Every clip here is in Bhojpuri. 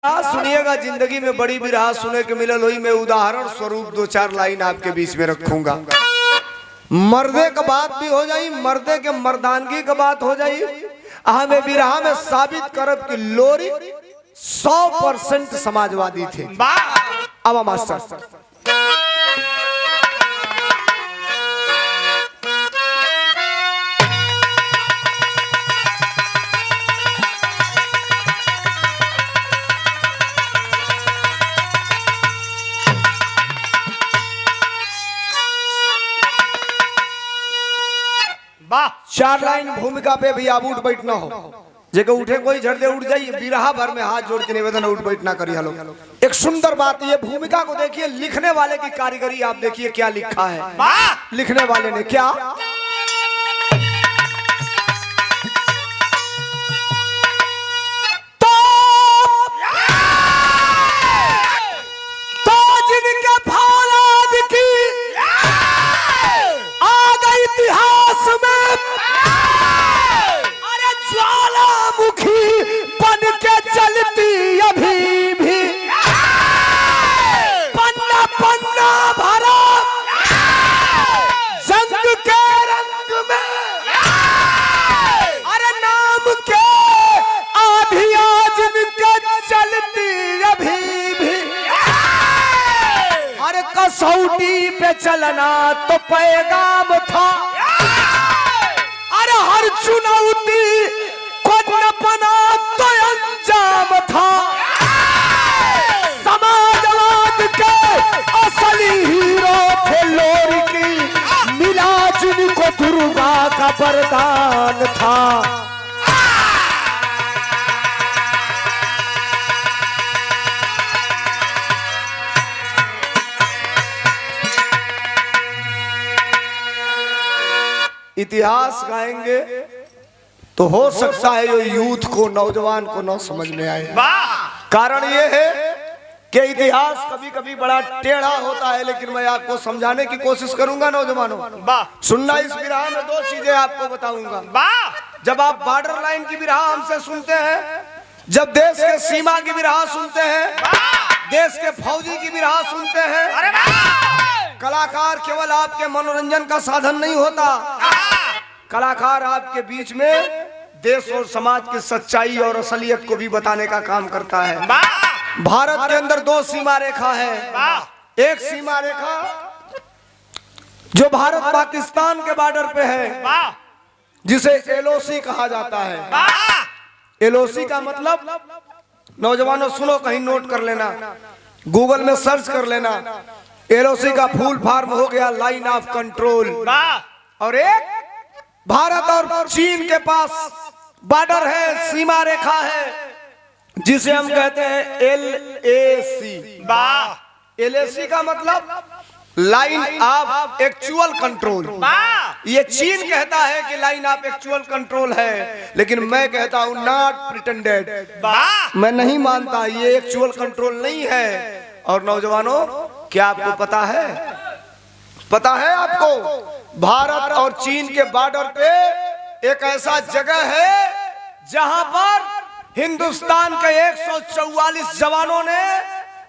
सुनिएगा, जिंदगी में बड़ी बिरहा सुने के मिलल हुई। मैं उदाहरण स्वरूप दो चार लाइन आपके बीच में रखूंगा। मर्दे का बात भी हो जाई, मर्दे के मर्दानगी का बात हो जाई। हमें बिरहा में साबित करब कि लोरी 100% समाजवादी थे। अब मास्टर चार लाइन भूमिका पे भी आप उठ बैठना हो। जेके उठे कोई झट दे उठ जाइए, बिरहा भर में हाथ जोड़ के निवेदन उठ बैठना करिए। हेलो, एक सुंदर बात, ये भूमिका को देखिए, लिखने वाले की कारीगरी आप देखिए क्या लिखा है। लिखने वाले ने क्या जिनके फौलाद की आ गई इतिहास में, अरे ज्वालामुखी बन के चलती अभी भी, पन्ना पन्ना भरा जंग के रंग में, अरे नाम के आधिया जिनके चलती अभी भी, अरे कसौटी पे चलना तो पैगाम था, अरे हर चुनौती को न बना तो अंजाम था। समाजवाद के असली हीरो थे लोरी की, मिला जिनको दुर्गा का वरदान था। इतिहास गाएंगे तो हो सकता है जो यूथ को, नौजवान को न समझ में आए। कारण ये है कि इतिहास कभी कभी बड़ा टेढ़ा होता है, लेकिन मैं आपको समझाने की कोशिश करूंगा। नौजवानों सुनना, इस बिरहा में दो चीजें आपको बताऊंगा। जब आप बॉर्डर लाइन की बिरहा हमसे सुनते हैं, जब देश के सीमा की बिरहा सुनते हैं, देश के फौजी की बिरहा सुनते हैं, कलाकार केवल आपके मनोरंजन का साधन नहीं होता, कलाकार आपके बीच में देश और समाज की सच्चाई और असलियत को भी बताने का काम करता है। भारत के अंदर दो सीमा रेखा है। एक सीमा रेखा जो भारत पाकिस्तान के बॉर्डर पे है, जिसे एलओसी कहा जाता है। एलओसी का मतलब, नौजवानों सुनो, कहीं नोट कर लेना, गूगल में सर्च कर लेना। एलओसी का फुल फॉर्म हो गया लाइन ऑफ कंट्रोल। और एक भारत और चीन के पास बॉर्डर है, सीमा रेखा है, जिसे हम कहते हैं एलएसी। एलएसी का मतलब लाइन ऑफ एक्चुअल कंट्रोल। ये चीन कहता है कि लाइन ऑफ एक्चुअल कंट्रोल है, लेकिन मैं कहता हूं नॉट प्रिटेंडेड। मैं नहीं मानता, ये एक्चुअल कंट्रोल नहीं है। और नौजवानों, क्या आपको पता है, पता है आपको, भारत और चीन के बॉर्डर पे एक ऐसा जगह है जहां पर हिंदुस्तान के 144 जवानों ने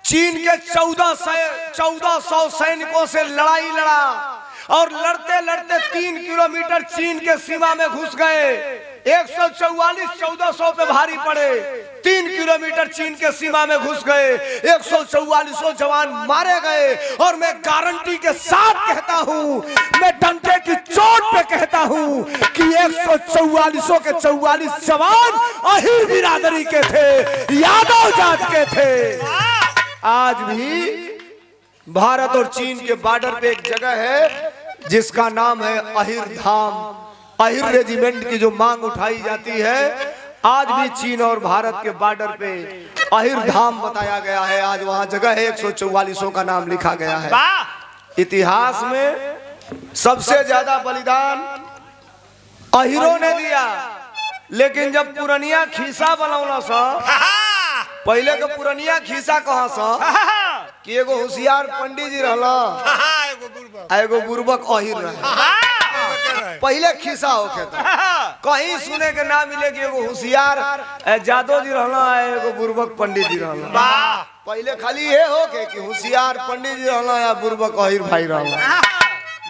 चीन के 1400 सैनिकों से लड़ाई लड़ा, और लड़ते लड़ते 3 किलोमीटर चीन के सीमा में घुस गए। 144 1400 पे भारी पड़े, 3 किलोमीटर चीन के सीमा में घुस गए, 144 जवान मारे गए। और मैं गारंटी के साथ कहता हूं, मैं डंडे की चोट पे कहता हूं कि 144 के 44 जवान अहीर बिरादरी के थे, यादव जात के थे। आज भी भारत और चीन के बॉर्डर पे एक जगह है जिसका नाम है अहीर धाम। अहीर रेजिमेंट की जो मांग उठाई जाती है, आज भी चीन और भारत के बॉर्डर पे अहीर धाम बताया गया है। आज वहां जगह है, 144 का नाम लिखा गया है। इतिहास में सबसे ज्यादा बलिदान अहीरों ने दिया, लेकिन जब पुरनिया खीसा बनौला सा, पहले के पुरनिया खीसा कहां सा कि एगो होशियार पंडित जी रहला, एगो बुर्बक अहीर रहा। पहले खीसा होके था। कहीं सुने के ना मिले कि एगो होशियार जादव जी रहना है, एगो बुर्बक पंडित जी रहना। पहले खाली ये हो के कि होशियार पंडित जी रहना या बुर्बक अहिर भाई रहना।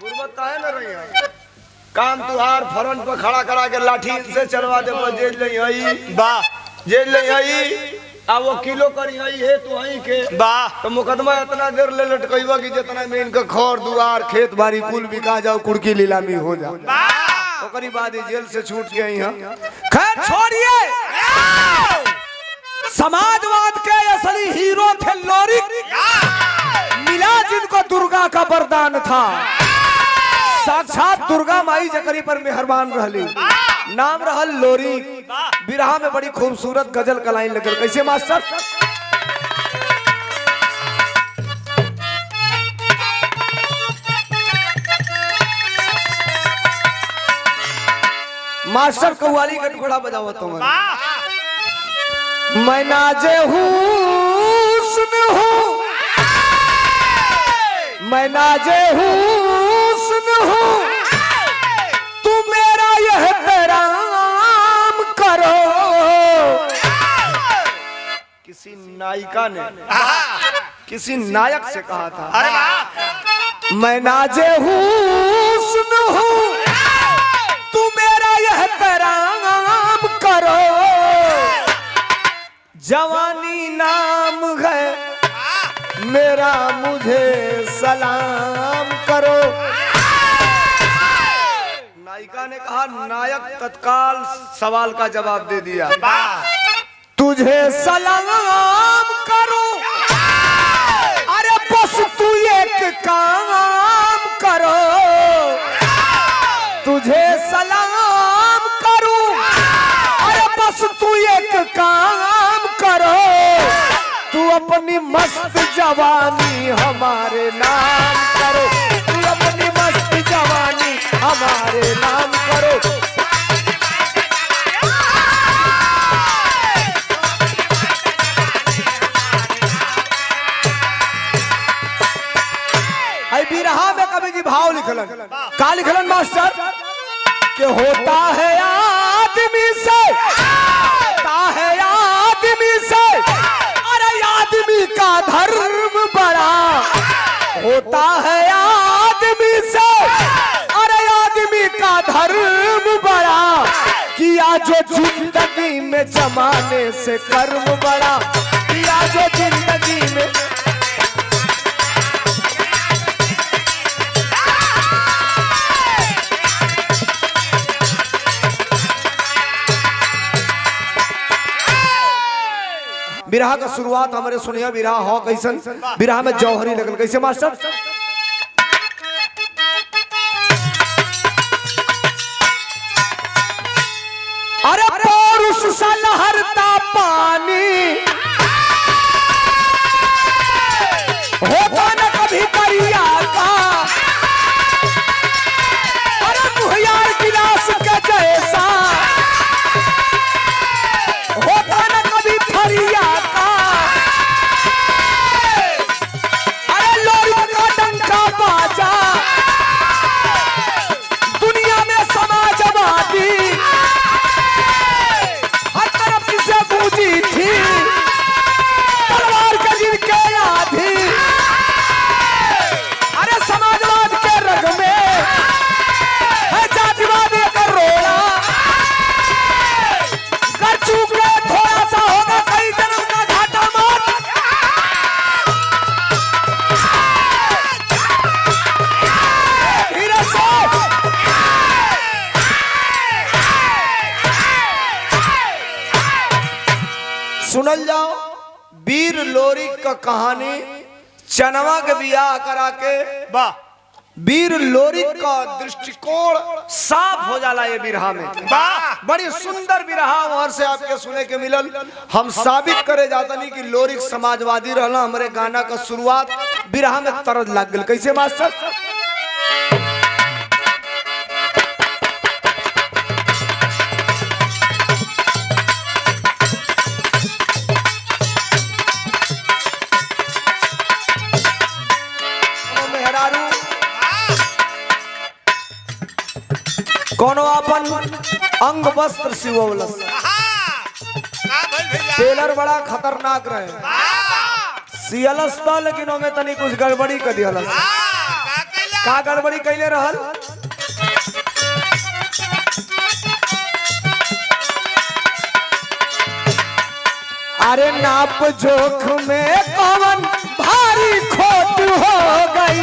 बुर्बक काहे न रही है? काम तुहार फ्रंट पर खड़ा करा के लाठी से चलवा दे, जेल नहीं आई बा, जेल नहीं आई आ वो किलो करी आई है तू हई के बा, तो मुकदमा इतना देर ले लटकईबा कि जितना में इनका खौर दुआर खेत बाड़ी कुल बिका जाओ, कुड़की लीलामी हो जाओ, ओकरी बाद जेल से छूट के आई हां। खैर छोड़िए, समाजवाद के असली हीरो थे लोरिक, मिला जिनको दुर्गा का वरदान था, साक्षात दुर्गा माई जकरी पर मेहरबान रहली, नाम रहल लोरिक। बिरहा में बड़ी खूबसूरत गजल का लाइन लगल, कैसे मास्टर? मास्टर कव्वाली का टुकड़ा बजाओ तुम। मैं नाजे हुस्न हूँ, मैं नाजे हुस्न हूँ, तू मेरा यह पैराम करो। किसी नायिका ने किसी नायक से कहा था, मैं नाजे हुस्न हूँ, तू मेरा यह पैराम करो। जवानी नाम है मेरा, मुझे सलाम करो। नायिका ने कहा, नायक तत्काल सवाल का जवाब दे दिया, तुझे सलाम करो, अरे बस तू एक काम करो, तुझे सलाम करूं, अरे बस तू एक काम करो, तू अपनी मस्त जवानी हमारे नाम करो, तू अपनी मस्त जवानी हमारे नाम करो। बिरहा में कभी जी भाव लिखलन, का लिखलन मास्टर? कि होता है आदमी से, होता है आदमी से, अरे आदमी का धर्म बड़ा, होता है आदमी से, अरे आदमी का धर्म बड़ा, किया जो जिंदगी में जमाने से कर्म बड़ा, किया जो जिंदगी में। बिरहा का शुरुआत हमारे सुनिया बिरहा हो कैसन? बिरहा में जौहरी लगल, कैसे मास्टर? अरे पौरुष सा लहरता पानी, होता न कभी दरिया का, अरे मुहैयार गिलास के जैसा, होता न कभी दरिया का, अरे लोरी का डंका बाजा, दुनिया में समाजवादी हर तरफ से बूझी थी, तलवार के जिनके आधी, अरे समाजवाद के रग में है जातिवाद का रोड़ा, कर चूके थोड़ा सा होगा कई जन्म का घाटा मौत। धीरे से सुनल जाओ वीर लोरिक का कहानी। चनवा के बियाह करा के वीर लोरिक का दृष्टिकोण साफ हो जाला ये बिरहा में। बड़ी सुंदर बिरहा वहां से आपके सुने के मिलल। हम साबित करे जाता नहीं कि लोरिक समाजवादी रहना। हमारे गाना का शुरुआत बिरहा में तरज लग गल, कैसे मास्टर? कोनो अपन अंग वस्त्र सिवौलस। टेलर बड़ा खतरनाक रहे, सियलस था लेकिन ओमे तनी कुछ गड़बड़ी कर दियलस। का गड़बड़ी कैले रहल? अरे नाप जोख में कौन भारी खोट हो गई।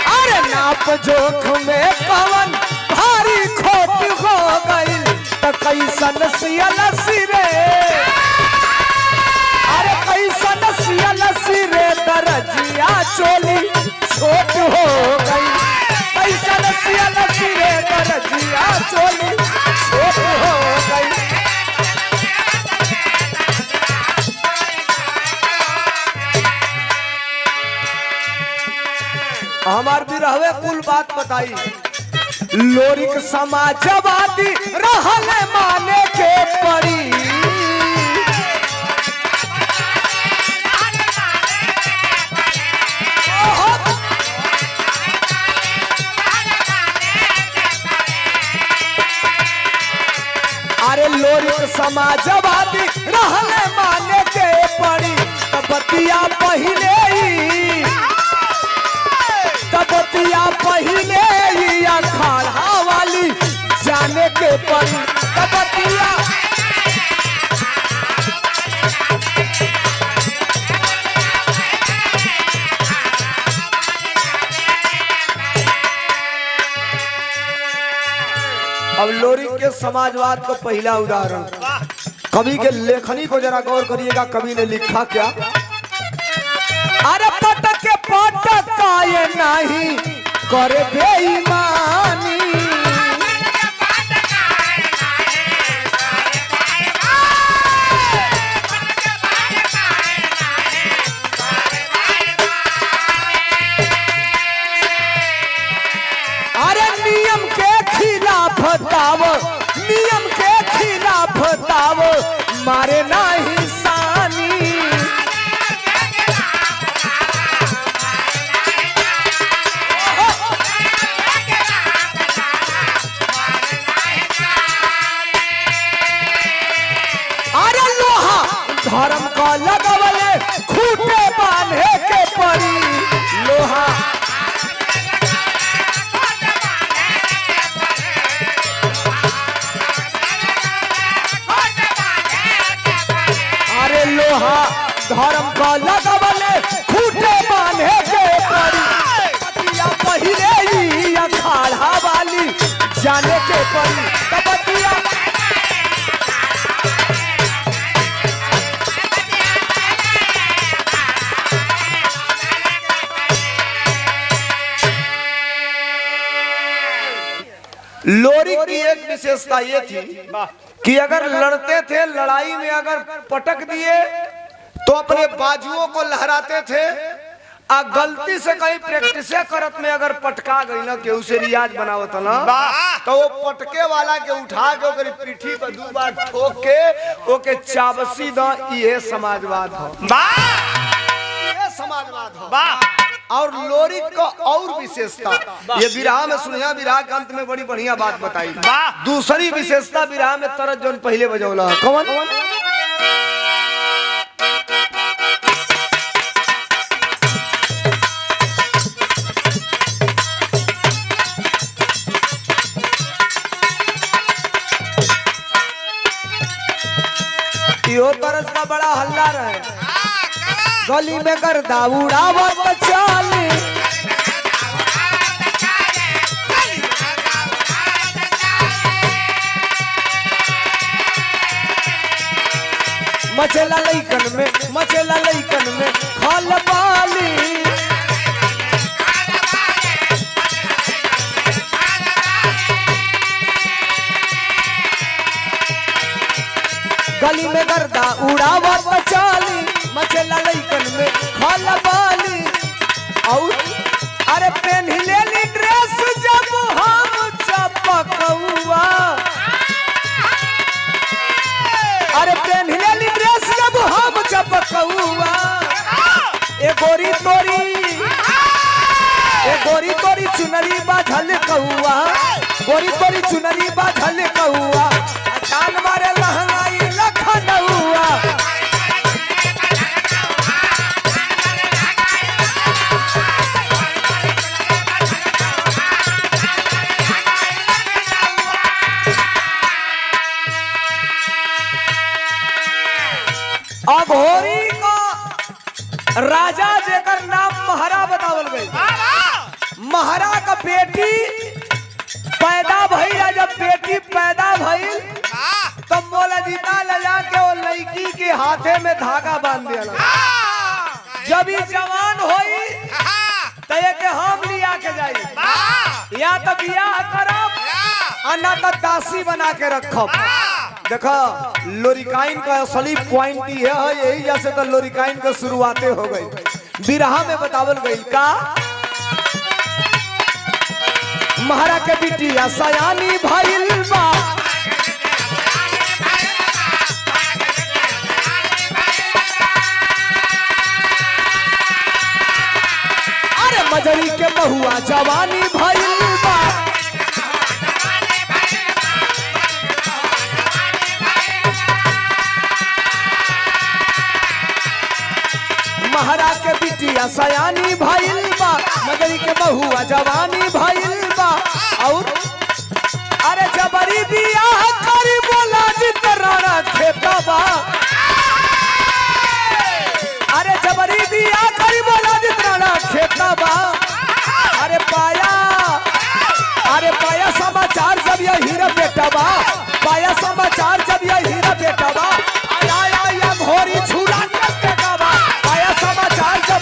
अरे नाप जोख में कौन भारी खोट हो गई तो कैसन सियलस रे। अरे कैसन सियलस रे दरजिया चोली छोट हो गई। कैसन सियलस रे दरजिया चोली छोट हो गई। हमार भी रहवे कुल बात बताई। लोरिक समाजवादी रहल माने के पड़ी। अरे लोरिक समाजवादी रहले माने के पड़ी। तबतिया पहिले ही अखाड़ा वाली जाने के पड़ी। तबतिया अब लोरिक के समाजवाद का पहला उदाहरण कवि के लेखनी को जरा गौर करिएगा। कवि ने लिखा क्या? अरे पटक के पटक काये नहीं करे बेईमानी। अरे नियम के खिलाफ दाव, नियम के खिलाफ दाव मारे नहीं सानी। अरे लोहा धर्म का लगवले खूटे बांधे के पड़ी। लोहा लोहा धर्म का लगवले खूटे बांधे के पड़ी। तबतिया पहिले ही अखाड़ा वाली जाने के पड़ी। तबतिया लोरिक की एक विशेषता ये थी कि अगर लड़ते थे, लड़ाई में अगर पटक दिए तो अपने बाजुओं को लहराते थे। आ गलती से कहीं प्रैक्टिस करत में अगर पटका गई ना के उसे रियाज बनावत ना तो वो पटके वाला के उठा के ओकरी पीठी पर 2 बार ठोक के ओके चाबसी द। ये समाजवाद हो, ये समाजवाद हो। और लोरिक का और विशेषता ये विराह में सुनिया। विराह के अंत में बड़ी बढ़िया बात बताई। दूसरी विशेषता विराह में तरज जोन पहले बजौला कौन? यो तरस का बड़ा हल्ला रहे। गली में गर्दा उड़ावत चाली। मचेला लइकन में खाल बाली। गली में गर्दा उड़ावत चाली। मचेला लइकन में खाल बाली। और अरे पहनले ली ड्रेस जब हम चपकौआ। गोरी तोरी चुनरी बाझल कहुआ, गोरी तोरी चुनरी बाझल कहुआ, जान मारे लहंगाई लखनऊआ। अघोरी का राजा जेकर नाम महारा बतावल गई। महारा का बेटी पैदा भइल, जब बेटी पैदा भइल तब मोलाजीता ले जाके वो लड़की के हाथे में धागा बांध दिया। जब ये जवान होई तो के हम लिया के जाई, या तो बियाह करब ना तो दासी बना के रखब। देखो लोरिकाइन का असली पॉइंट ये है, यही जैसे तो लोरिकाइन का शुरुआतें हो गई। बिरहा में बतावल गई का महारा के बिटिया सयानी भइल बा, अरे मजरी के बहुआ जवानी भइल बा, महारा के बिटिया सयानी भइल बा, मजरी के बहुआ जवानी भइल बा। और अरे जबरी बियाह करी बोला जित राणा खेतबा, अरे जबरी बियाह करी बोला जित राणा खेतबा। अरे पाया समाचार जब ये हीरा बेटबा, पाया समाचार जब ये हीरा बेटबा, आया या घोरी छुरा के गावा, पाया समाचार जब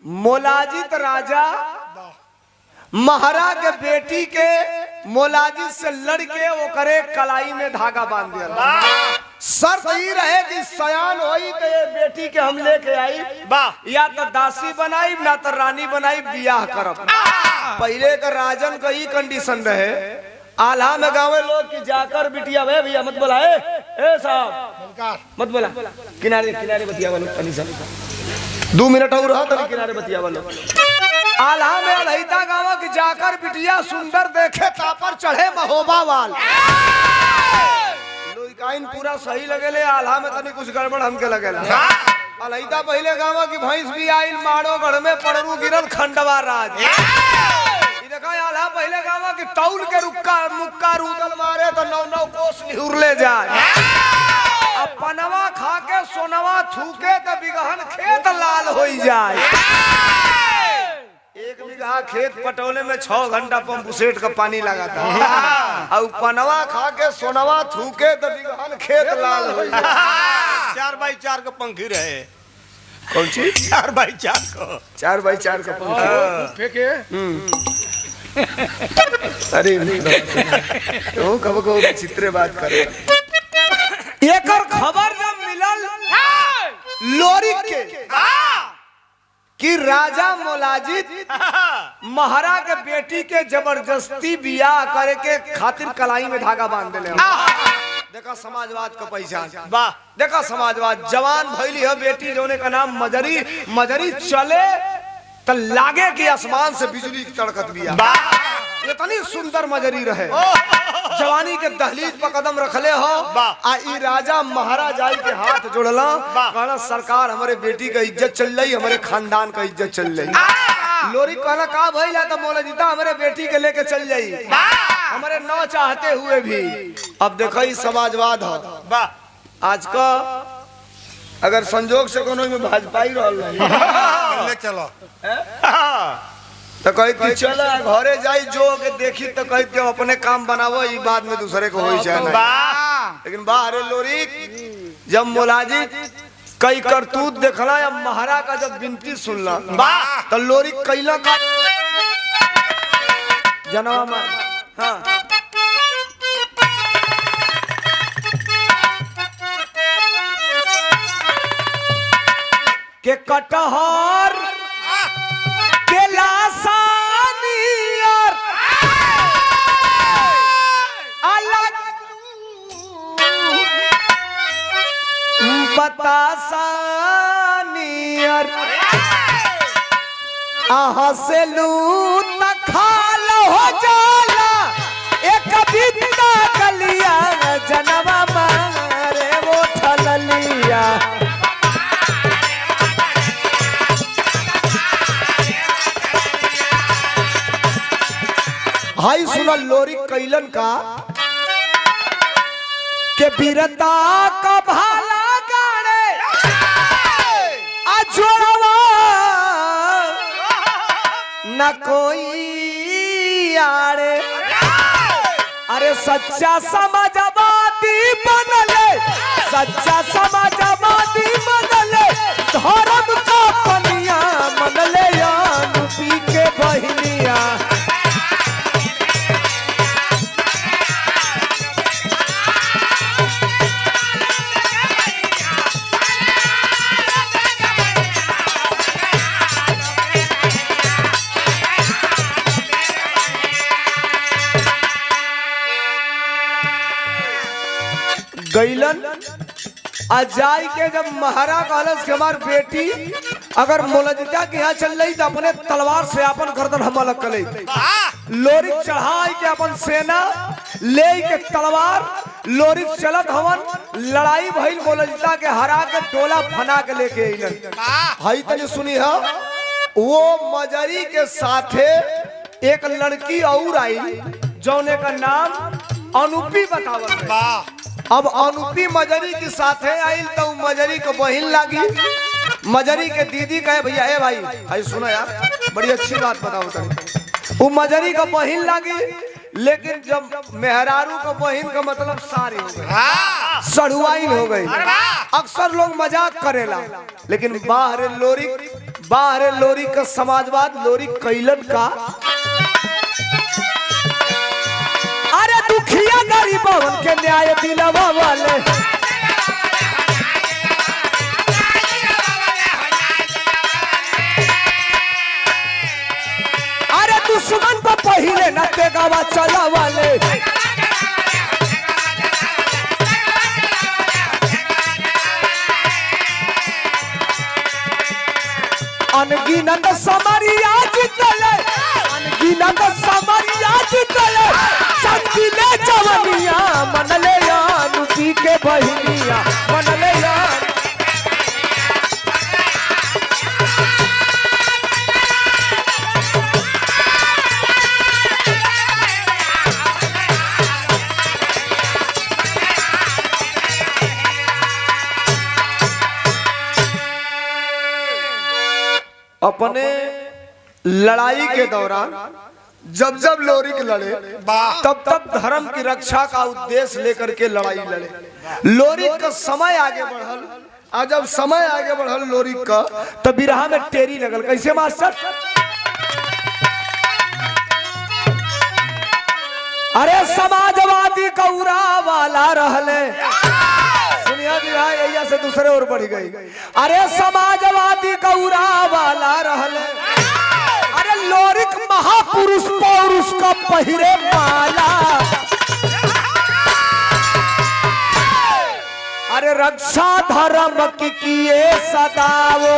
मोलाजित राजा महारा के बेटी के मोलाजित से लड़के वो करे कलाई में धागा बांध दिया। शर्त ही रहे कि सयान होई तो ये बेटी के हम लेके आई, या तो दासी बनाई ना तो रानी बनाई, बियाह करब। पहले का राजन का ही कंडीशन रहे, आल्हा में गावे लोग कि जाकर बिटिया वे भैया मत बोला, ए साहब मत बोला, किनारे किनारे बतिया वालों 2 मिनट और रहा तो किनारे बतिया वालों। आल्हा में अलहिता गावा कि जाकर बिटिया सुंदर देखे तापर चढ़े महोबा वाल। लोइकाइन पूरा सही लगेले, आल्हा में तनी कुछ गड़बड़ हमके लगेला। अलहिता पहले गावा कि भैंस भी आइल माड़ो गढ़ में पड़रू गिरल खंडवा राज। देखा आल्हा पहले गावा कि तौल के रुक्का मुक्का रूदल मारे तो 9-9 कोस निहुर ले जाए। अब पनवा खा के सोनवा थूके तो बिगहन खेत लाल हो जाए। 1 बीघा खेत पटौले में 6 घंटा पंप सेट का पानी लगाता है। और पनवा खा के सोनवा थूके तो बिगहन खेत लाल हो जाए। 4x4 का पंखी रहे। कौन चीज? 4x4 को 4x4 का पंखी फेंके। अरे तो कब को चित्रे बात करे। एकर खबर जब मिलल लोरी के कि राजा मोलाजित महारा के बेटी के जबरदस्ती बियाह करे के खातिर कलाई में धागा बांध देले। देखा समाजवाद का पहचान, वाह देखा समाजवाद। जवान भइली है बेटी जोने का नाम मजरी, मजरी चले तो लागे कि आसमान से बिजली तड़कत बिया। इतनी सुंदर मजरी रहे, जवानी के दहलीज पर कदम रखले हो। ई राजा महाराजा के हाथ जोड़ला, कहला सरकार हमारे बेटी का इज्जत चल रही, हमारे खानदान का इज्जत चल रही। लोरी कहला का भइला तो मोलाजिता हमारे बेटी के लेके चल जाई, हमारे न चाहते हुए भी। अब देखो ई समाजवाद हो। आज का अगर संजोग से कोनो में भाजपा ही रहल ले चलो तो कही चला घरे जाई जो के देखी तो कही के अपने काम बनावो, ई बाद में दूसरे को होई जाए। लेकिन बाहर लोरी जब मोलाजित कई करतूत देखला या महारा का जब विनती सुनला तो लोरी कैला का जनवा में हाँ के कटहर बतासा नियर आहा से लूट खाल हो जाला एक बित्ता गलिया जनवा मारे वो ठललिया हाई सुना लोरी कैलन का के बीरता का भाला गाड़े अजोड़वा न कोई आड़े अरे सच्चा समाजवादी बनले सच्चा समाजवादी बनले धर्म का पनिया मनले पी के बहनिया गैलन अजाई के जब महारा कॉलेज के हमार बेटी अगर मोलजिता के यहाँ चल रही तो अपने तलवार से अपन गर्दन हम अलग कर लोरी चढ़ाई के अपन सेना ले के तलवार लोरी चलत हवन लड़ाई भइल मोलजिता के हरा के टोला फना के लेके अइलन हई तनी सुनी है वो मजरी के साथे एक लड़की और आई जौने का नाम अनुपी बतावल है अब अनुपी मजरी के साथे आइल तो मजरी को बहिन लागी मजरी के दीदी कहे भैया ए भाई भाई सुनो यार बड़ी अच्छी बात बताओ तनी वो मजरी का बहिन लागी लेकिन जब मेहरारू का बहिन का मतलब सारी हो गई सड़ुआइन हो गई अक्सर लोग मजाक करेला लेकिन बाहर लोरी का समाजवाद लोरी कैलन का अरे दुखिया गरीबन के न्याय दिलवा वाले अरे दुश्मन को पहिले न तेगावा चला वाले अनगिनत समरिया जितले अनगिनत समरिया जितले चंदिले जवनिया मनले अनुपी के बहिनिया मनले अपने लड़ाई के दौरान जब जब लोरी के लड़े तब तब धर्म की रक्षा का उद्देश्य लेकर के लड़ाई लड़े लोरी का समय आगे बढ़ल आज जब समय आगे बढ़ल लोरी का तो बिरहा में टेरी लगल कैसे मास्टर अरे समाजवादी कौरा वाला रहले सुनिया बिरहा यही से दूसरे और बढ़ गई अरे समाजवादी कौरा वाला रहले अरे लोरिक महापुरुष पौरुष का पहिरे माला अरे रक्षा धर्म की किए सदावो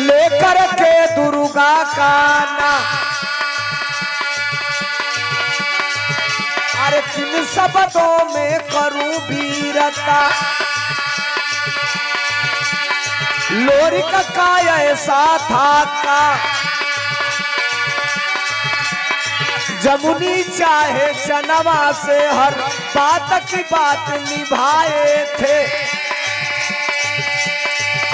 लेकर के दुर्गा का ना अरे किन शब्दों में करूं वीरता लोरिक का ऐसा था का जमुनी चाहे चनवा से हर बात की बात निभाए थे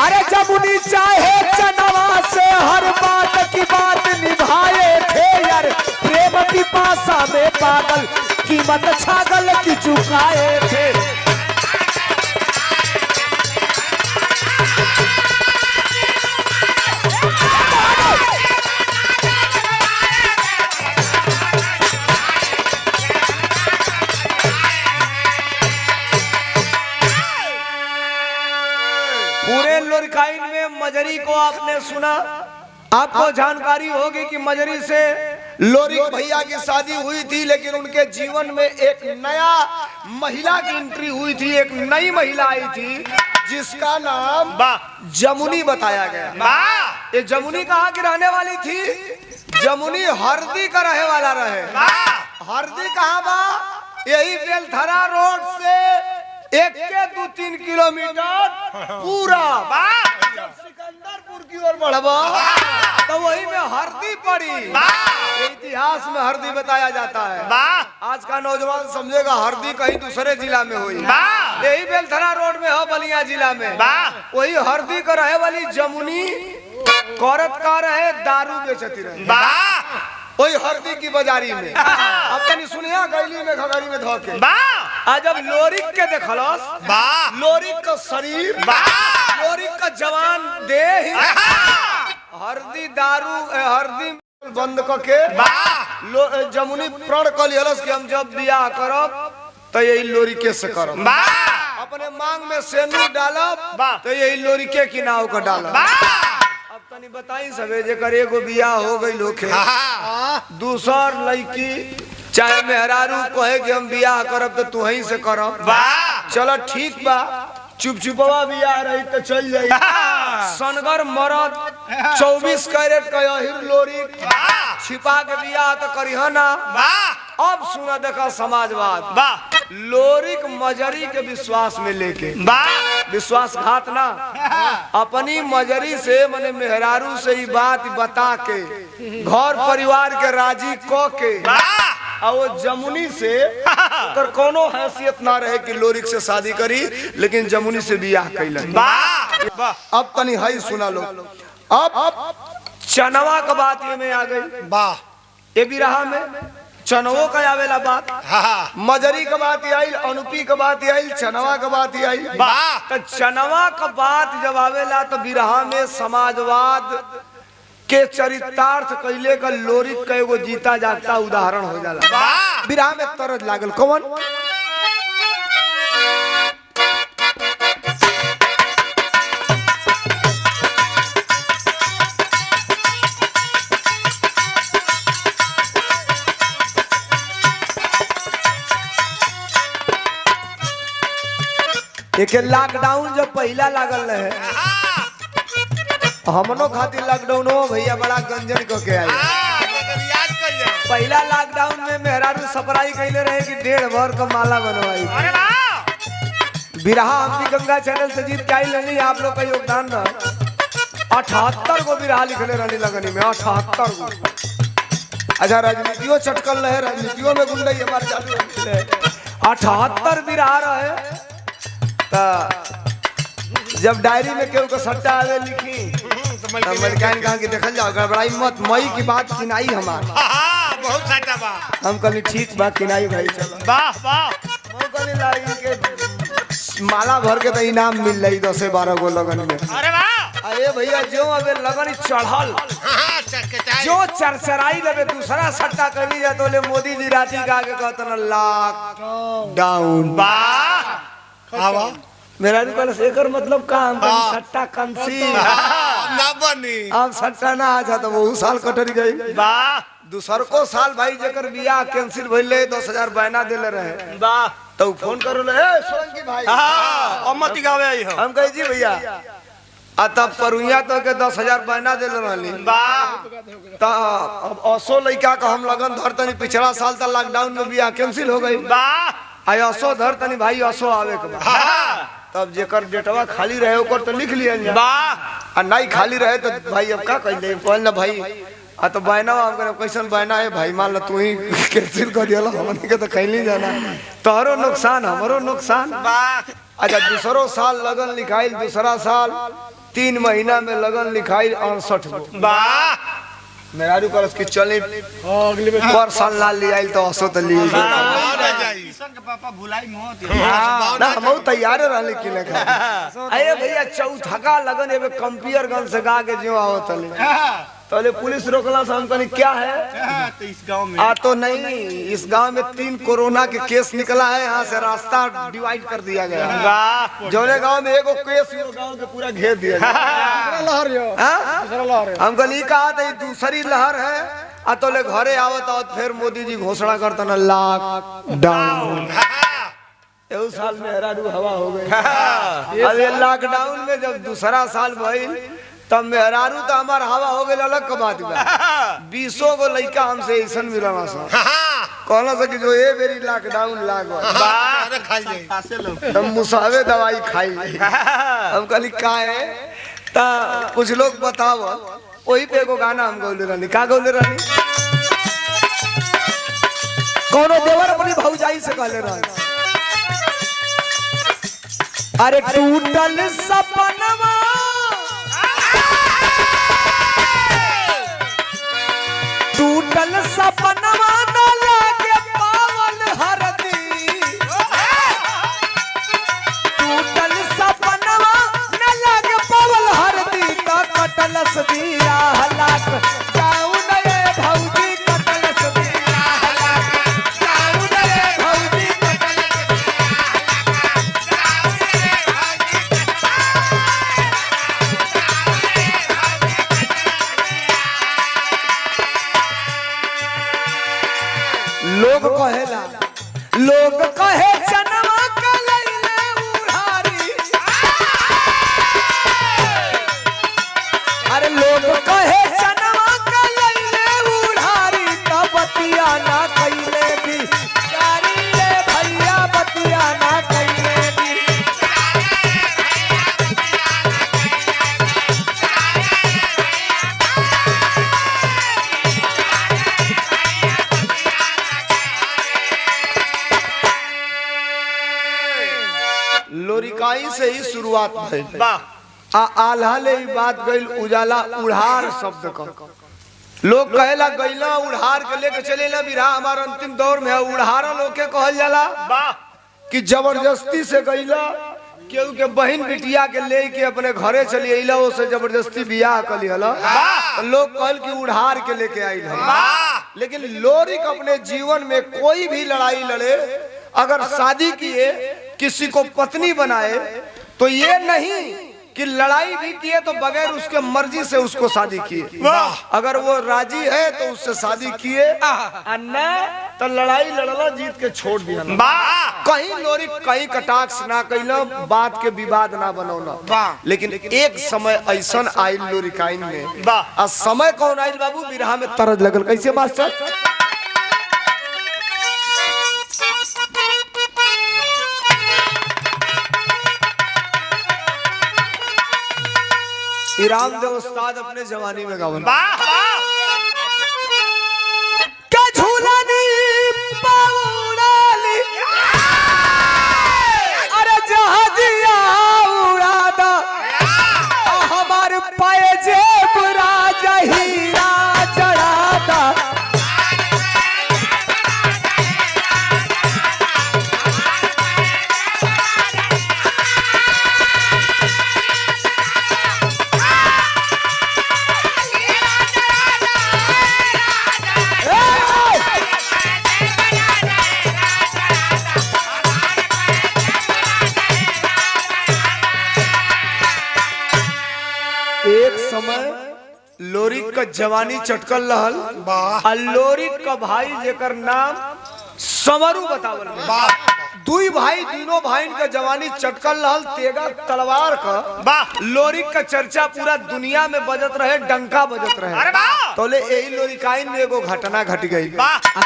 अरे जमुनी चाहे चनवा से हर बात की बात निभाए थे यार प्रेम की पासा में पागल कीमत छागल की चुकाए थे पूरे लोरिकाइन में मजरी को आपने सुना आपको जानकारी होगी कि मजरी से लोरिक भैया की शादी हुई थी, लेकिन उनके जीवन में एक नया महिला की एंट्री हुई थी। एक नई महिला आई थी जिसका नाम जमुनी बताया गया। ये जमुनी कहाँ की रहने वाली थी? जमुनी हरदी का रहे वाला रहे। हरदी कहाँ बा? यही बेलथरा रोड से 1-2-3 किलोमीटर पूरा सिकंदरपुर की ओर बढ़वा तो वही में हरदी पड़ी। इतिहास में हरदी बताया जाता है। आज का नौजवान समझेगा हरदी कहीं दूसरे जिला में हुई, यही बेलथरा रोड में हो, बलिया जिला में। वही हरदी का रहे वाली जमुनी औरत का रहे, दारू बेचती रहे वही हरदी की बाजारी में। अब तनी सुनिया गैली में घगरी में धोके आज जब लोरिक के देखलस, लोरिक का शरीर, लोरिक का जवान देह, हरदी दारू हरदी बंद करके जमुनी प्रण कर लियलस कि हम जब बियाह करब तो यही लोरिके से करब, अपने मांग में सेनूर डालब तो यही लोरिके की नाव का डालब। अब तनी बताई सबे जेकर एगो बियाह हो गई लोखे, दूसर लड़की चाहे मेहरारू कहे कि हम बियाह करब तो तू ही से करब, चलो ठीक बा, चुप चुपवा बियाह रही तो चल जाई। सनगर मरद 24 कैरेट का यही लोरी छिपा के बियाह तो करिह ना। अब सुना देखा समाजवाद, लोरिक मजरी के विश्वास में लेके, विश्वासघात ना, अपनी मजरी से मने मेहरारू से ही बात बता के घर परिवार के राजी क के और वो जमुनी से अगर कोनो हैसियत ना रहे कि लोरिक से शादी करी, लेकिन जमुनी से बियाह कैलन। अब तनी हई सुना लो। अब चनवा का बात ये में आ गई, ये बिरहा में चनवो का आवेला बात, मजरी का बात आई, अनुपी का बात आई, चनवा का बात आई। तो चनवा का बात जब आवेला तो बिरहा में समाजवाद के चरितार्थ कैले का लोरिक का एगो जीता जागता उदाहरण हो जाला। बिरहा में तरज लागल कौन? एक लॉकडाउन जब पहला लागल रहे, हमनो खातिर लॉकडाउन हो भैया बड़ा गंजन को के आई। पहला लॉकडाउन में मेहरारू सपराई कैले रहे कि 1.5 भर का माला बनवाई। बिरहा हम भी गंगा चैनल से जीत के आई लेनी, आप लोग का योगदान रहा। 78 को बिरहा लिखले रहनी लगनी में, 78 को। अच्छा राजनीतियों चटकल रहे, राजनीतियों में गुंडाई हमारे चालू है। 78 बिरहा रहे। जब डायरी में केहू को सट्टा आवे लिखी मलिकाइन कहा कि देखल जाओ गड़बड़ाई मत, मई की बात किनाई हमार बहुत सट्टा बा। हम कहली ठीक बा किनाई भाई चलो। वाह वाह, वो कहली लागी के माला भर के तो इनाम मिल रही 10-12 गो लगन में। अरे वाह, अरे भैया जो अबे लगन चढ़ल, जो चरचराई लगे दूसरा सट्टा करनी जाए तो ले मोदी जी रांची का आगे कहते न लॉकडाउन। वाह मेरा शेखर मतलब का हम सट्टा कंसी ना बनी, अब सट्टा ना आ जाता वो साल कटरी गई। दूसर को साल भाई जकर बियाह कैंसिल भइले 10,000 बहना देले रहे, तो फोन करो ले सोलंकी भाई अमती गावे आई हो। हम कही जी भैया आ तब परुइया तो के 10,000 बहना देले रहली। तो अब असो लइका का हम लगन धर तनी, पिछला साल तक लॉकडाउन में बियाह कैंसिल हो गई। आई असो धर तनी भाई, असो आवे के बाद तब जेकर डेटवा खाली रहे ओकर तो लिख लिया आ नहीं खाली रहे तो भाई अब का कह दे कहल ना भाई आ तो बहना हम करे कैसन बहना है भाई, मान लो तू ही कैंसिल कर दिया, हमने के तो कहीं जाना, तोहरो नुकसान हमरो नुकसान। अच्छा दूसरो साल लगन लिखाई, दूसरा साल 3 महीना में लगन लिखाई 68 गो। मेहरारू करस की चली पर साल ना लिया तो असो तो लिए किशन के पापा भुलाई मत ना, हम तैयार रहले कि लेखा। अरे भैया चौथका लगन एबे कंपियर गन से गा के जो आओ तले तले पुलिस रोकला से हम कहनी क्या है तो इस गांव में तो नहीं, इस गांव में 3 कोरोना के केस निकला है, यहाँ से रास्ता डिवाइड कर दिया गया। जौने गांव में एगो केस गांव के पूरा घेर दिया गया। हम कहली कहा था दूसरी लहर है अतोले घरे आवत आवत फिर मोदी जी घोषणा करता ना लॉकडाउन। एउ साल में हेरारू हवा हो गई। अब ये लॉकडाउन में जब दूसरा साल भइल तब मेहरारू तो हमार हवा हो गई अलग का बात बा। 20 गो लड़का हमसे ऐसा मिलना सा कहना सा कि जो ये मेरी लॉकडाउन लागो तब मुसावे दवाई खाई। हम कहली का है ता कुछ लोग बताव वही पे एगो गाना हम गौले रानी का गौले रानी कोनो देवर अपनी भौजाई से कहले रानी अरे टूटल सपनवा टूटल सपनवा न लागे पावन हरदी टूटल सपनवा न लागे पावन हरदी का कटलस दिया हलाक जाऊन रे भौजी कटलस दिया हलाक जाऊन रे भौजी कटलस लोग कहेला लोग कहे जनवा के लैले उड़ारी अरे लोग कहे जनवा के लैले उड़ारी का बतिया ना कइले भी यारी रे भैया बतिया ना कइले भी लोरिकाई से ही शुरुआत भइल आल्हा ले ही बात गइल उजाला उड़ार शब्द का लोग कहेला गइला उड़ार के लेके चले ना बिरहा हमार अंतिम दौर में है उड़ारा लोग के कहल जाला कि जबरदस्ती से गइला केहू के बहन बिटिया के ले के अपने घरे चली अइला ओसे जबरदस्ती बियाह कली हला लोग कहल कि उड़ार के लेके आइल हला लेकिन लोरिक अपने जीवन में कोई भी लड़ाई लड़े अगर शादी किए किसी को पत्नी बनाए तो ये नहीं कि लड़ाई भी किए तो बगैर उसके मर्जी से उसको शादी किए अगर वो राजी है तो उससे शादी किए न तो लड़ाई लड़ला जीत के छोड़ दिया कहीं लोरी कहीं कटाक्ष ना कैला बात के विवाद ना बनौना लेकिन एक समय ऐसा आयल लोरिकाइन में आ समय कौन आयल बाबू बिरहा में तरज लगल कैसे मास्टर रामदेव उस्ताद अपने जवानी में गावन क्या झूलनी पौड़ाली अरे जहाजिया उड़ादा हमारे पाए जेब राजा हीरा चढ़ादा एक समय लोरिक का जवानी चटकल रहल और लोरिक का भाई जेकर नाम समरू बतावल दुई भाई तीनों भाई का जवानी चटकल रहल तेगा तलवार का लोरिक का चर्चा पूरा दुनिया में बजत रहे डंका बजत रहे तो ले यही लोरिकाइन में एगो घटना घट गई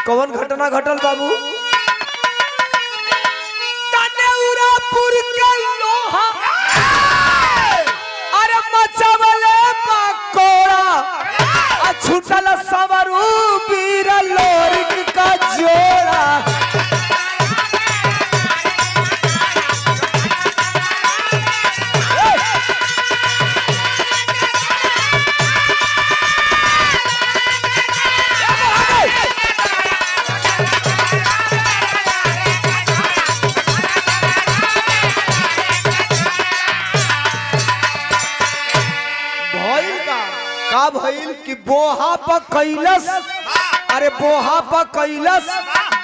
कौन घटना घटल बाबू तनेउरापुर के लोहा अरे मचवले पकोड़ा छुटल समरू वीर लोरिक का जोड़ा भइल कि बोहा पर कैलस अरे बोहा पर कैलस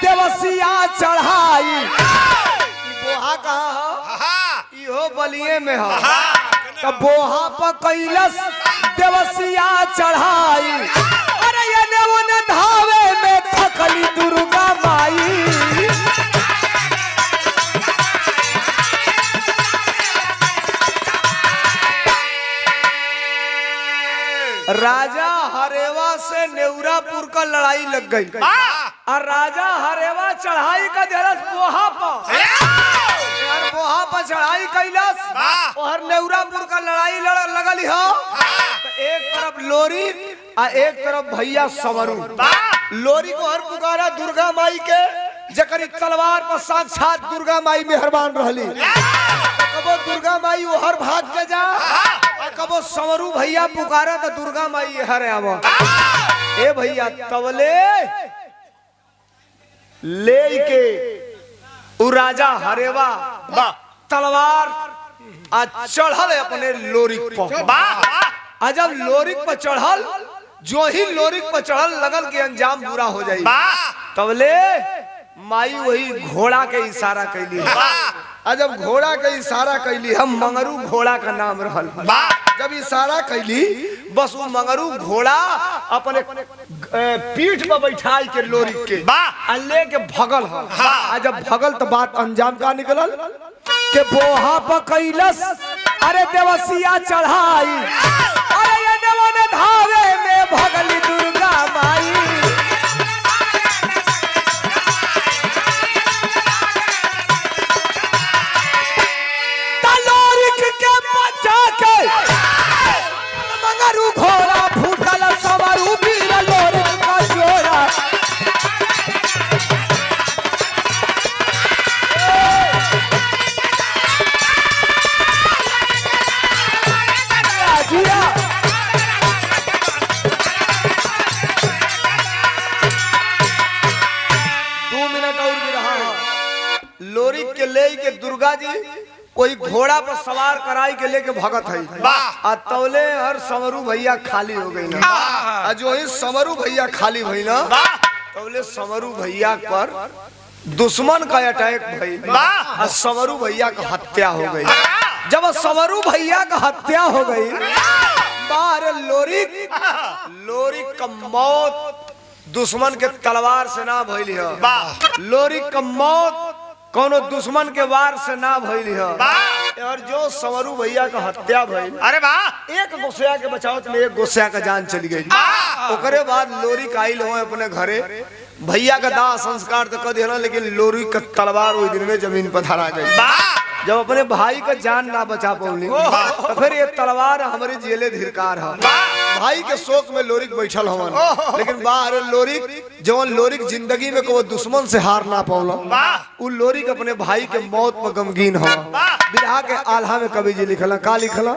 देवसिया चढ़ाई बोहा कहाँ इहो बलिए में हो तो बोहा पर कैलस देवसिया चढ़ाई अरे ये ने राजा हरेवा से नेवरापुर का लड़ाई लग गई और राजा हरेवा चढ़ाई का देरस पोहा पर पोहा पर चढ़ाई कैलस और नेवरापुर का लड़ाई लगल हो। एक तरफ लोरी और एक तरफ भैया समरू। लोरी को हर पुकारा दुर्गा माई के जकरी तलवार पर साक्षात दुर्गा माई मेहरबान रहली। कबो दुर्गा माई वो हर भाग के जा और कबो समरू भैया पुकारा तो दुर्गा माई हर आवा। ए भैया तवले ले के उ राजा हरेवा तलवार चढ़ल अपने लोरिक पर। जब लोरिक पर चढ़ल जो ही लोरिक पर चढ़ल लगल के अंजाम बुरा हो जाई। तबले माई वही घोड़ा के इशारा कैली। जब घोड़ा के इशारा कैली हम मंगरू घोड़ा का नाम रहल। जब इशारा कैली बस वो मंगरू घोड़ा अपने पीठ पर बैठाई के लोरिक के ले के भगल। जब भगल तो बात अंजाम का निकलल के बोहा पर कैलस अरे देवसिया चढ़ाई। अरे ये देवन धावे में भगली दुर्गा माई। तलोरिक के बचा के मंगरू घोड़ा फूटल सवरू वीर लोरिक का जोड़ा। लोरिक के ले के दुर्गा जी कोई घोड़ा पर सवार कराई के लेके भगत है। तौले हर समरू भैया खाली हो गई ना। जो ही समरू भैया खाली भई ना तौले समरू भैया पर दुश्मन का अटैक भई। समरू भैया का हत्या हो गई। जब समरू भैया का हत्या हो गई बाहर लोरिक का मौत दुश्मन के तलवार से ना भइली है। लोरिक का मौत कोनो दुश्मन के वार से ना भइली है। और जो समरू भैया का हत्या भइल अरे वाह एक गोसिया के बचावत में एक गोसिया का जान चली गई। ओकरे बाद लोरिक आइल हो अपने घरे भैया का दाह संस्कार तो कर दिया लेकिन लोरिक का तलवार वही दिन में जमीन पर धरा गई। जब अपने भाई का जान ना बचा पौली तो फिर ये तलवार हमारे जेले धिरकार है। भाई के शोक में लोरिक बैठल हवन लेकिन बाहर लोरिक जवन लोरिक जिंदगी में को दुश्मन से हार ना पौला उ लोरिक अपने भाई के मौत पर गमगीन हो। बिरहा के आल्हा में कवि जी लिखला का लिखला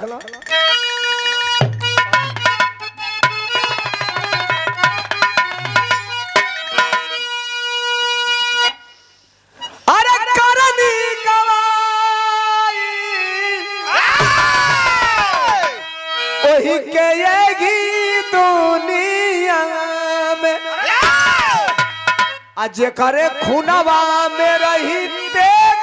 के येगी दुनिया में आज करे खुनवा में रही तेग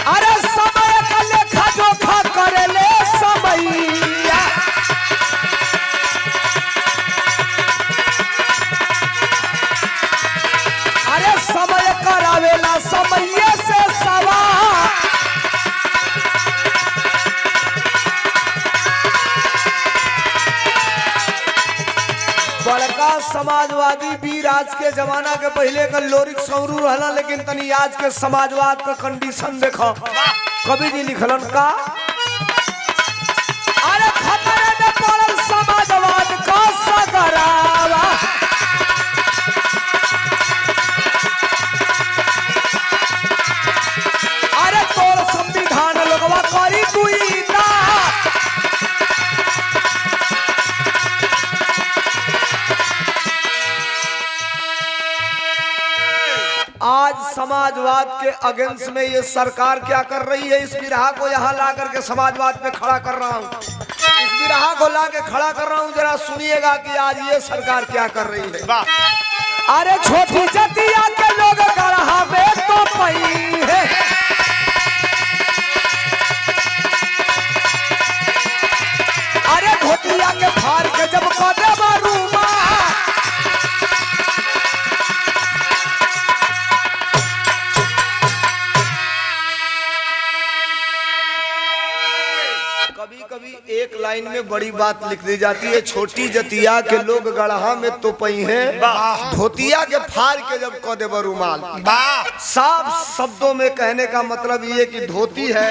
अरे समय का लेखा जोखा करे ले समैया। अरे समय करावेला समय से सवा बड़का समाजवादी वीर आज के जमाना के पहले का लोरिक समरू रहला लेकिन तनी आज के समाजवाद का कंडीशन देखो कवि जी लिखलन का अरे खतरे में पड़ल समाजवाद का सगरावा। अरे तोर संविधान लोगवा करी दुई ना आज समाजवाद के अगेंस्ट में ये सरकार क्या कर रही है। इस बिरहा को यहाँ ला करके समाजवाद पे खड़ा कर रहा हूँ। इस बिरहा को ला के खड़ा कर रहा हूँ जरा सुनिएगा कि आज ये सरकार क्या कर रही है। अरे छोटी जातिया के लोग गढ़ा में तो पई है। अरे घोटिया के फाड़ के जब कदे मारूमा कभी एक लाइन में बड़ी बात लिख दी जाती है, छोटी जतिया के लोग गढ़ा में तो पई है, धोतिया के फाड़ के जब कह दे रुमाल। साफ शब्दों में कहने का मतलब ये कि धोती है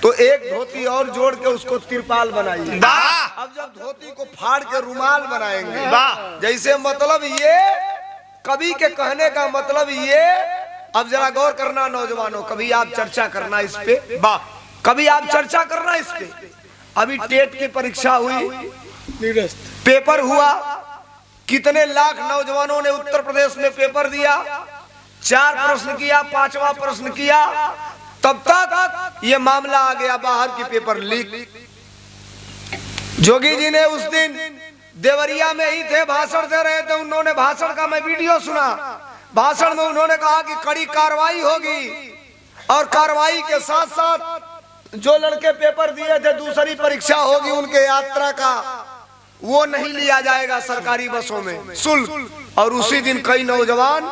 तो एक धोती और जोड़ के उसको तिरपाल बनाइए। अब जब धोती को फाड़ के रुमाल बनाएंगे, जैसे मतलब ये कवि के कहने का मतलब ये, अब जरा गौर करना नौजवानों, कभी आप चर्चा करना इस पे, कभी आप चर्चा करना इस पे। अभी टेट की परीक्षा हुई, पेपर हुआ, कितने लाख नौजवानों ने उत्तर प्रदेश में पेपर दिया, 4 प्रश्न किया, 5वां प्रश्न किया, तब तक ये मामला आ गया बाहर की पेपर लीक। जोगी जी ने उस दिन देवरिया में ही थे, भाषण दे रहे थे, उन्होंने भाषण का मैं वीडियो सुना। भाषण में उन्होंने कहा कि कड़ी कार्रवाई होगी और कार्रवाई के साथ साथ जो लड़के पेपर दिए थे, दूसरी परीक्षा होगी उनके यात्रा का, वो नहीं लिया जाएगा सरकारी बसों में शुल्क। और उसी दिन कई नौजवान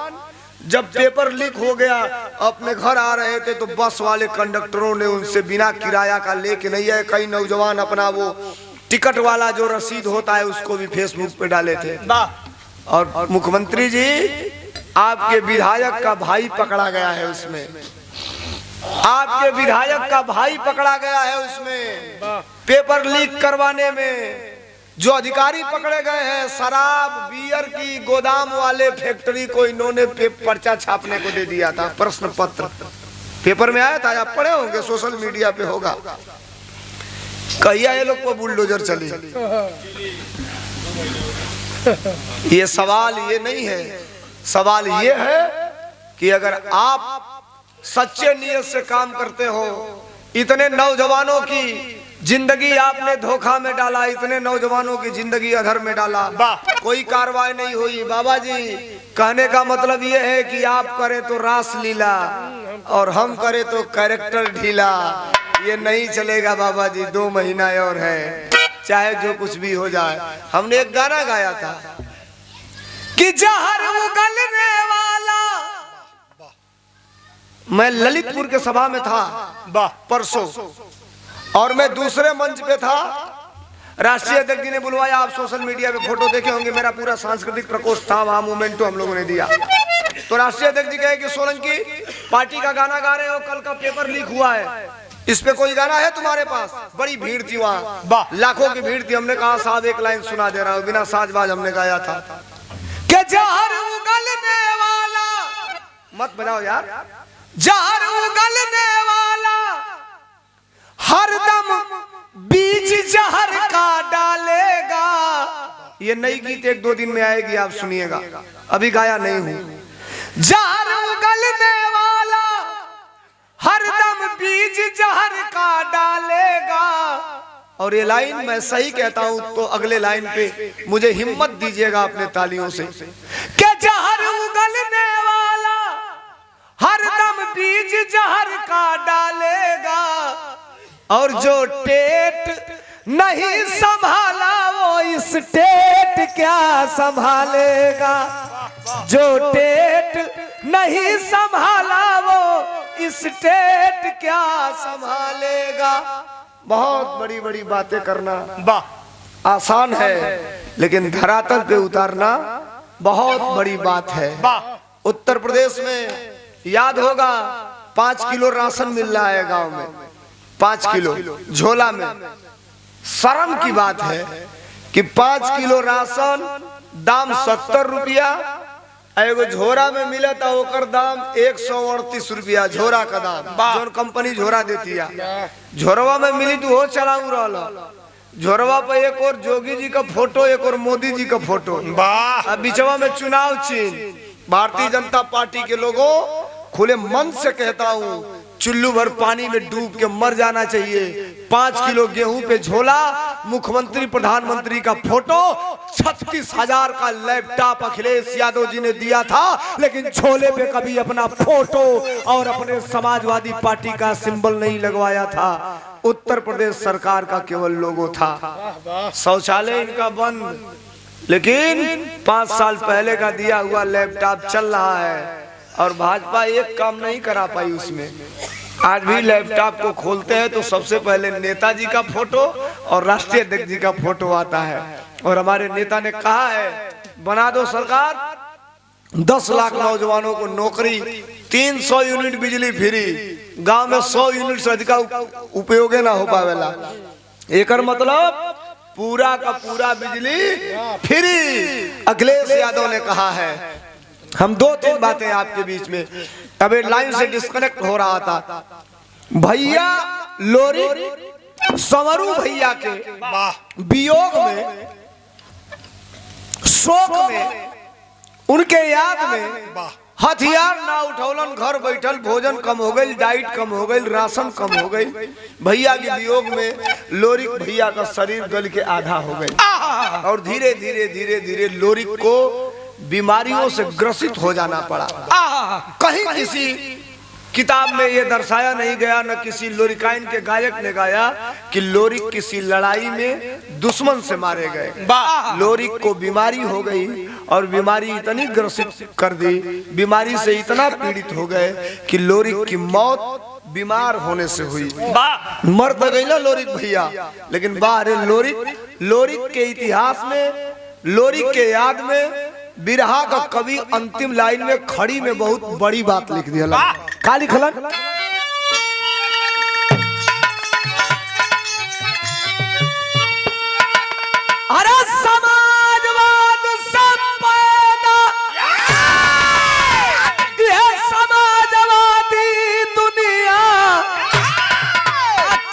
जब पेपर लीक हो गया अपने घर आ रहे थे तो बस वाले कंडक्टरों ने उनसे बिना किराया का लेके नहीं आए। कई नौजवान अपना वो टिकट वाला जो रसीद होता है उसको भी फेसबुक पे डाले थे। और मुख्यमंत्री जी, आपके विधायक का भाई पकड़ा गया है उसमें, आपके विधायक का भाई पकड़ा गया है उसमें पेपर लीक करवाने में। जो अधिकारी पकड़े गए हैं, शराब बियर की गोदाम वाले फैक्ट्री को इन्होंने पर्चा छापने को दे दिया था, प्रश्न पत्र पेपर में आया था, आप पढ़े होंगे, सोशल मीडिया पे होगा। कहिया ये लोग को बुलडोजर चली। ये सवाल ये नहीं है, सवाल ये है कि अगर आप सच्चे नियत से काम करते हो, इतने नौजवानों की जिंदगी आपने धोखा में डाला, इतने नौजवानों की जिंदगी अधर में डाला, कोई कार्रवाई नहीं हुई। बाबा जी, कहने का मतलब ये है कि आप करें तो रास लीला और हम करें तो कैरेक्टर ढीला, ये नहीं चलेगा बाबा जी। 2 महीना और है, चाहे जो कुछ भी हो जाए। हमने एक गाना गाया था कि जहर उगलने वाला, मैं ललितपुर के सभा में था परसों और मैं दूसरे मंच पे था, राष्ट्रीय अध्यक्ष जी ने बुलवाया, आप सोशल मीडिया पे फोटो देखे होंगे, मेरा पूरा सांस्कृतिक प्रकोष्ठ था वहां, मोमेंटो हम लोगों ने दिया। तो राष्ट्रीय अध्यक्ष जी कहे कि सोलंकी पार्टी का गाना गा रहे हो, कल का पेपर लीक हुआ है, इस पे कोई गाना है तुम्हारे पास? बड़ी भीड़ थी वहां, लाखों की भीड़ थी। हमने कहा साहब एक लाइन सुना दे रहा हूं, बिना साजबाज हमने गाया था कि जहर उगलने वाला, मत बजाओ यार, जहर उगलने वाला हरदम बीज जहर का डालेगा। ये नई गीत 1-2 दिन में आएगी, आप सुनिएगा, अभी गाया नहीं हूं। जहर उगलने वाला हरदम बीज जहर का डालेगा। और ये लाइन मैं सही कहता हूं तो अगले लाइन पे मुझे हिम्मत दीजिएगा अपने तालियों से कि जहर उगलने वाला हरदम बीज जहर का डालेगा। और जो टेट नहीं संभाला वो स्टेट क्या संभालेगा। जो टेट नहीं संभाला वो स्टेट क्या संभालेगा। बहुत बड़ी बड़ी बातें करना आसान है, लेकिन धरातल पे उतारना बहुत बड़ी बात है। उत्तर प्रदेश में याद होगा 5 किलो राशन मिल रहा है गांव में, 5 किलो झोला में। शर्म की बात है कि 5 किलो राशन दाम 70 रुपया, एगो झोरा में मिला था ओकर दाम 138 रुपया, झोरा का दाम जो कंपनी झोरा देती है। झोरवा में मिली तो हो चलाऊ रहा, झोरवा पे एक और जोगी जी का फोटो, एक और मोदी जी का फोटो, अब बिचवा में चुनाव चिन्ह। भारतीय जनता पार्टी के लोगों, खुले मन से कहता हूँ, चुल्लू भर पानी में डूब के मर जाना चाहिए। 5 किलो गेहूं पे झोला, मुख्यमंत्री प्रधानमंत्री का फोटो, 36,000 का लैपटॉप अखिलेश यादव जी ने दिया था, लेकिन झोले पे कभी अपना फोटो और अपने समाजवादी पार्टी का सिंबल नहीं लगवाया था। उत्तर प्रदेश सरकार का केवल लोगो था। शौचालय इनका बंद, लेकिन 5 साल पहले का दिया हुआ लैपटॉप चल रहा है और भाजपा एक काम नहीं करा पाई उसमें। आज भी लैपटॉप को खोलते हैं तो सबसे पहले नेताजी का फोटो और राष्ट्रीय अध्यक्ष जी का फोटो आता है। और हमारे नेता ने कहा है बना दो सरकार 10 लाख नौजवानों को नौकरी, 300 यूनिट बिजली फ्री, गांव में 100 यूनिट से अधिक उपयोग ना हो पावेला। एकर मतलब पूरा का पूरा बिजली फ्री। अखिलेश यादव ने कहा है। हम 2-3 बातें आपके बीच में, अबे लाइन से डिस्कनेक्ट हो रहा था। भैया लोरी समरू भैया के वियोग में, शोक में, उनके याद में हथियार ना उठौलन, घर बैठल भोजन कम हो गई, डाइट कम हो गई, राशन कम हो गई। भैया के वियोग में लोरिक भैया का शरीर गल के आधा हो गई और धीरे धीरे धीरे धीरे लोरिक को बीमारियों से ग्रसित हो जाना पड़ा। कहीं किसी किताब में यह दर्शाया नहीं गया, न किसी लोरिकाइन के गायक ने गाया कि लोरिक किसी लड़ाई में दुश्मन से मारे गए। लोरिक को बीमारी हो गई और बीमारी इतनी ग्रसित कर दी, बीमारी से इतना पीड़ित हो गए कि लोरिक की मौत बीमार होने से हुई। मर तो गई ना लोरिक भैया, लेकिन बाहर लोरिक के इतिहास में, लोरिक के याद में बिरहा का कवि अंतिम लाइन में खड़ी में बहुत बड़ी बात लिख दिया। काली खलन अरे समाजवाद सब पैदा, यह समाजवादी दुनिया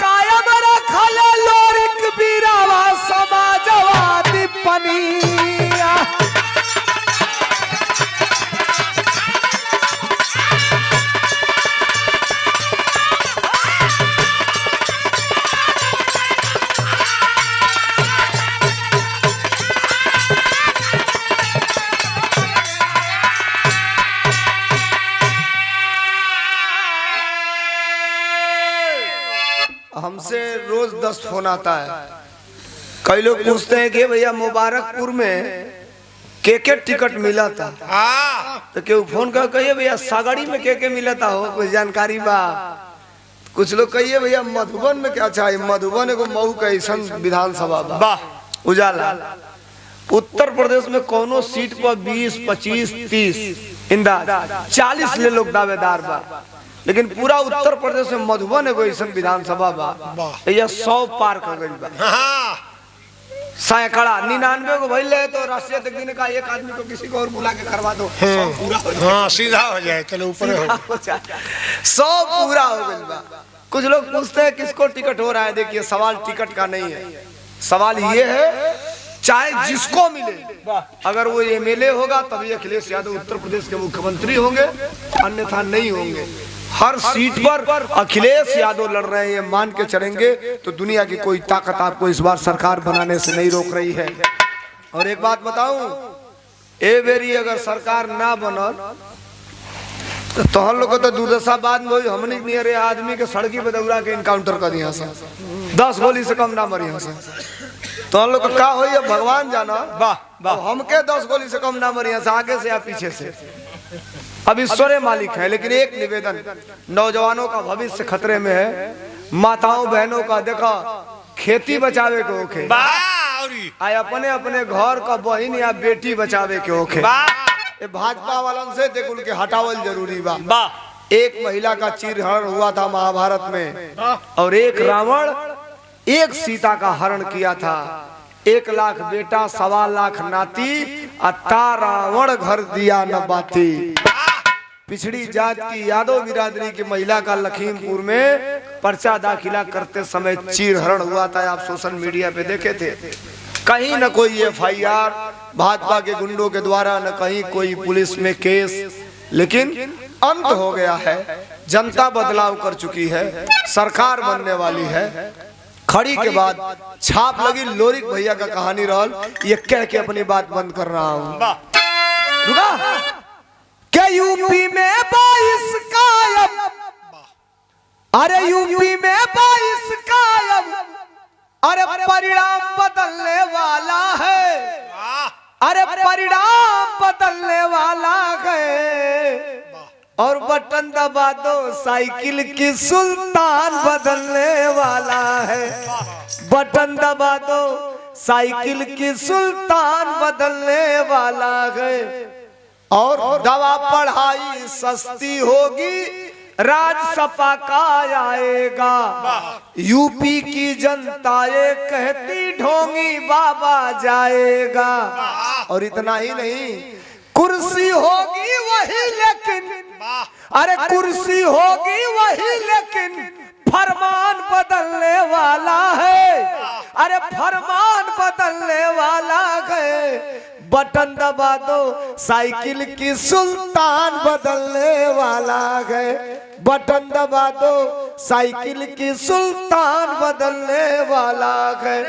कायम रखल लोरिक बीरावा समाजवादी पनिया। हमसे रोज 10 फोन आता है। कई लोग पूछते हैं कि भैया मुबारकपुर में के टिकट मिला था, तो क्यों फोन कर कहिए भैया सागड़ी में के मिला था, हो कुछ जानकारी बा। कुछ लोग कहिए भैया मधुबन में क्या चाहिए, मधुबन एगो मऊ का ऐसा विधानसभा बा उजाला। उत्तर प्रदेश में कोनो सीट पर 20, 25, 30 इंदा 40 ले लोग दावेदार बा, लेकिन पूरा उत्तर प्रदेश में मधुबन एगो ऐसा विधानसभा बा या 100 पार कर गई बा। सैकड़ा 99 को भइल है तो राष्ट्रीय अध्यक्ष ने कहा एक आदमी को किसी को और बुला के करवा दो, पूरा हो जाए। हाँ, सीधा हो जाए, चलो ऊपर हो जाए, 100 पूरा हो गई बा। कुछ लोग पूछते हैं किसको टिकट हो रहा है। देखिए सवाल टिकट का नहीं है, सवाल ये है चाहे जिसको मिले, अगर वो एमएलए होगा तभी अखिलेश यादव उत्तर प्रदेश के मुख्यमंत्री होंगे, अन्यथा नहीं होंगे। हर सीट पर अखिलेश यादव लड़ रहे हैं, ये मान के चलेंगे तो दुनिया की कोई ताकत आपको इस बार सरकार बनाने से नहीं रोक रही है। और एक बात बताऊं, ए बेरी अगर सरकार ना बनल तो हम लोग को तो दुर्दशा बाद में वही हमने नियर आदमी के सड़की पे दौड़ा के इनकाउंटर कर दिया, 10 गोली से कम ना मरी। तो हम लोग को का होई भगवान जाना, हमके 10 गोली से कम ना मरी, आगे से या पीछे से। अब ईश्वर मालिक है, लेकिन एक निवेदन, नौजवानों का भविष्य खतरे में है, माताओं बहनों का देखा खेती बचावे के होखे, अपने अपने घर का बहन या बेटी बचावे के होखे। भाजपा वालन से देख उनके हटावल जरूरी बा। एक महिला का चीरहरण हुआ था महाभारत में, और एक रावण एक सीता का हरण किया था। 1 लाख बेटा 1.25 लाख नाती, अता रावण घर दिया न बाती। पिछड़ी जात की यादव बिरादरी की महिला का लखीमपुर में पर्चा दाखिला करते समय चीरहरण हुआ था। आप सोशल मीडिया पे देखे थे। कहीं न कोई एफआईआर भाजपा के गुंडों के द्वारा, न कहीं कोई पुलिस में केस, लेकिन अंत हो गया है। जनता बदलाव कर चुकी है, सरकार बनने वाली है। खड़ी के बाद छाप लगी, लोरिक भैया का कहानी रहल, ये कह के अपनी बात बंद कर रहा हूँ। क्या यूपी में 22 कायम, अरे यूपी में 22 कायम, अरे परिणाम बदलने वाला है, अरे परिणाम बदलने वाला है। और बटन दबा दो साइकिल की सुल्तान बदलने वाला है। बटन दबा दो साइकिल की सुल्तान बदलने वाला है। और दवा पढ़ाई सस्ती होगी, राजसपा का आएगा। यूपी की जनता ये कहती ढोंगी बाबा जाएगा। और इतना ही नहीं, कुर्सी होगी वही लेकिन, अरे कुर्सी होगी वही लेकिन फरमान बदलने वाला है। अरे फरमान बदलने वाला है। बटन दबा दो साइकिल की सुल्तान बदलने वाला है। बटन दबा दो साइकिल की सुल्तान बदलने वाला है।